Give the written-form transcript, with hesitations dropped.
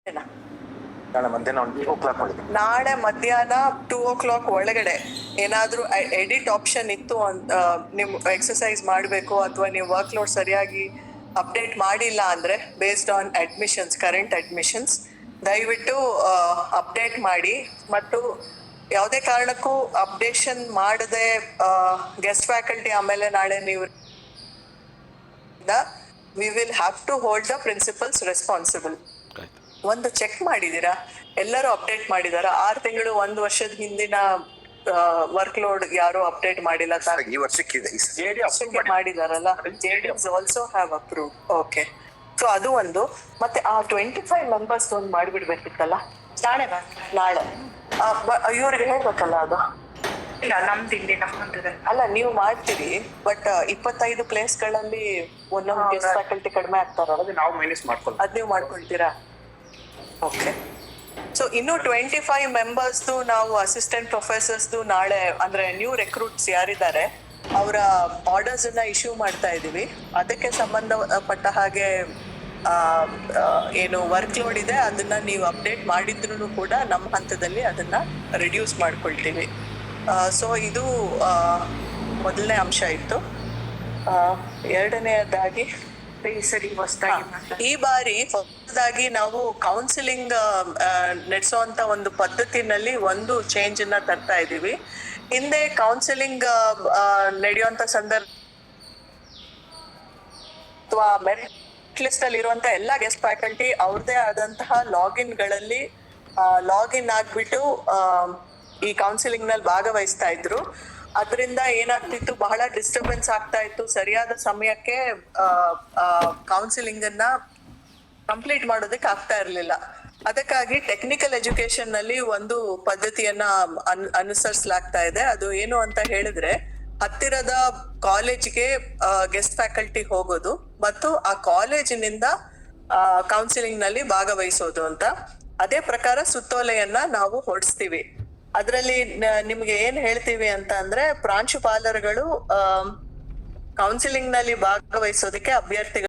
ನಾಳೆ ಮಧ್ಯಾಹ್ನ 2 o'clock ಒಳಗೆ. ನಾಳೆ ಮಧ್ಯಾಹ್ನ 2 o'clock ಒಳಗಡೆ ಏನಾದ್ರೂ ಎಡಿಟ್ ಆಪ್ಷನ್ ಇತ್ತು ಅಂತ ನೀವು ಎಕ್ಸರ್ಸೈಸ್ ಮಾಡಬೇಕು ಅಥವಾ ನೀವು ವರ್ಕ್ ಲೋಡ್ ಸರಿಯಾಗಿ ಅಪ್ಡೇಟ್ ಮಾಡಿಲ್ಲ ಅಂದ್ರೆ based on admissions, current admissions, ದಯವಿಟ್ಟು ಅಪ್ಡೇಟ್ ಮಾಡಿ. ಮತ್ತು ಯಾವುದೇ ಕಾರಣಕ್ಕೂ ಅಪ್ಡೇಷನ್ ಮಾಡದೆ ಗೆಸ್ಟ್ ಫ್ಯಾಕಲ್ಟಿ ಆಮೇಲೆ ನಾಳೆ ನೀವು we will have to hold the principals responsible. ಒಂದು ಚೆಕ್ ಮಾಡಿದೀರಾ, ಎಲ್ಲರೂ ಅಪ್ಡೇಟ್ ಮಾಡಿದಾರ? 6 ತಿಂಗಳು 1 ವರ್ಷದ ಹಿಂದಿನ ವರ್ಕ್ ಲೋಡ್ ಯಾರು ಅಪ್ಡೇಟ್ ಮಾಡಿಲ್ಲ ಈ ವರ್ಷಕ್ಕಿದೆ ಮಾಡಿದಾರಲ್ಲ, JDs also have approve. Okay, so ಅದು ಒಂದು. ಮತ್ತೆ ಆ 25 ಮೆಂಬರ್ಸ್ ಒಂದು ಮಾಡಿಬಿಡ್ಬೇಕಿತ್ತಲ್ಲ ನಾಳೆ. ಇವ್ರಿಗೆ ಹೇಳ್ಬೇಕಲ್ಲ ಅದು. ಇಲ್ಲ, ನಮ್ದು ಅಲ್ಲ, ನೀವು ಮಾಡ್ತೀರಿ, ಬಟ್ 25 ಪ್ಲೇಸ್ಗಳಲ್ಲಿ ಒಂದೊಂದು ಗೆಸ್ಟ್ ಫ್ಯಾಕಲ್ಟಿ ಕಡಿಮೆ ಆಗ್ತಾರಲ್ಲ, ನಾವು ಮೈನಸ್ ಮಾಡ್ಕೊಳ್ಳೋದು, ಅದ್ ನೀವು ಮಾಡ್ಕೊಳ್ತೀರಾ? ಓಕೆ, ಸೊ ಇನ್ನು 25 ಮೆಂಬರ್ಸ್ದು ನಾವು ಅಸಿಸ್ಟೆಂಟ್ ಪ್ರೊಫೆಸರ್ಸ್ದು ನಾಳೆ ಅಂದ್ರೆ ನ್ಯೂ ರೆಕ್ರೂಟ್ಸ್ ಯಾರಿದ್ದಾರೆ ಅವರ ಆರ್ಡರ್ಸ್ ಅನ್ನ ಇಶ್ಯೂ ಮಾಡ್ತಾ ಇದೀವಿ. ಅದಕ್ಕೆ ಸಂಬಂಧಪಟ್ಟ ಹಾಗೆ ಏನು ವರ್ಕ್ ಲೋಡ್ ಇದೆ ಅದನ್ನ ನೀವು ಅಪ್ಡೇಟ್ ಮಾಡಿದ್ರು ಕೂಡ ನಮ್ಮ ಹಂತದಲ್ಲಿ ಅದನ್ನ ರಿಡ್ಯೂಸ್ ಮಾಡ್ಕೊಳ್ತೀವಿ. ಸೊ ಇದು ಮೊದಲನೇ ಅಂಶ ಇತ್ತು. ಎರಡನೆಯದಾಗಿ ಈ ಬಾರಿ ಹೊಸದಾಗಿ ನಾವು ಕೌನ್ಸಿಲಿಂಗ್ ನಡೆಸುವಂತ ಒಂದು ಪದ್ಧತಿನಲ್ಲಿ ಒಂದು ಚೇಂಜ್ ಅನ್ನ ತರ್ತಾ ಇದೀವಿ. ಹಿಂದೆ ಕೌನ್ಸಿಲಿಂಗ್ ನಡೆಯುವಂತ ಸಂದರ್ಭ ಅಥವಾ ಮೆರಿಟ್ ಲಿಸ್ಟ್ ಅಲ್ಲಿ ಇರುವಂತ ಎಲ್ಲಾ ಗೆಸ್ಟ್ ಫ್ಯಾಕಲ್ಟಿ ಅವ್ರದೇ ಆದಂತಹ ಲಾಗಿನ್ಗಳಲ್ಲಿ ಲಾಗಿನ್ ಆಗ್ಬಿಟ್ಟು ಈ ಕೌನ್ಸಿಲಿಂಗ್ ನಲ್ಲಿ ಭಾಗವಹಿಸ್ತಾ ಇದ್ರು. ಅದರಿಂದ ಏನಾಗ್ತಿತ್ತು, ಬಹಳ ಡಿಸ್ಟರ್ಬೆನ್ಸ್ ಆಗ್ತಾ ಇತ್ತು. ಸರಿಯಾದ ಸಮಯಕ್ಕೆ ಕೌನ್ಸಿಲಿಂಗ್ ಅನ್ನ ಕಂಪ್ಲೀಟ್ ಮಾಡೋದಕ್ಕೆ ಆಗ್ತಾ ಇರ್ಲಿಲ್ಲ. ಅದಕ್ಕಾಗಿ ಟೆಕ್ನಿಕಲ್ ಎಜುಕೇಶನ್ ನಲ್ಲಿ ಒಂದು ಪದ್ಧತಿಯನ್ನ ಅನುಸರಿಸಲಾಗ್ತಾ ಇದೆ. ಅದು ಏನು ಅಂತ ಹೇಳಿದ್ರೆ, ಹತ್ತಿರದ ಕಾಲೇಜ್ಗೆ ಗೆಸ್ಟ್ ಫ್ಯಾಕಲ್ಟಿ ಹೋಗೋದು ಮತ್ತು ಆ ಕಾಲೇಜಿನಿಂದ ಕೌನ್ಸಿಲಿಂಗ್ ನಲ್ಲಿ ಭಾಗವಹಿಸೋದು ಅಂತ. ಅದೇ ಪ್ರಕಾರ ಸುತ್ತೋಲೆಯನ್ನ ನಾವು ಹೊರಡಿಸ್ತೀವಿ. ಅದರಲ್ಲಿ ನಿಮ್ಗೆ ಏನ್ ಹೇಳ್ತೀವಿ ಅಂತ ಅಂದ್ರೆ, ಪ್ರಾಂಶುಪಾಲರುಗಳು ಕೌನ್ಸಿಲಿಂಗ್ ನಲ್ಲಿ ಭಾಗವಹಿಸೋದಕ್ಕೆ ಅಭ್ಯರ್ಥಿಗಳು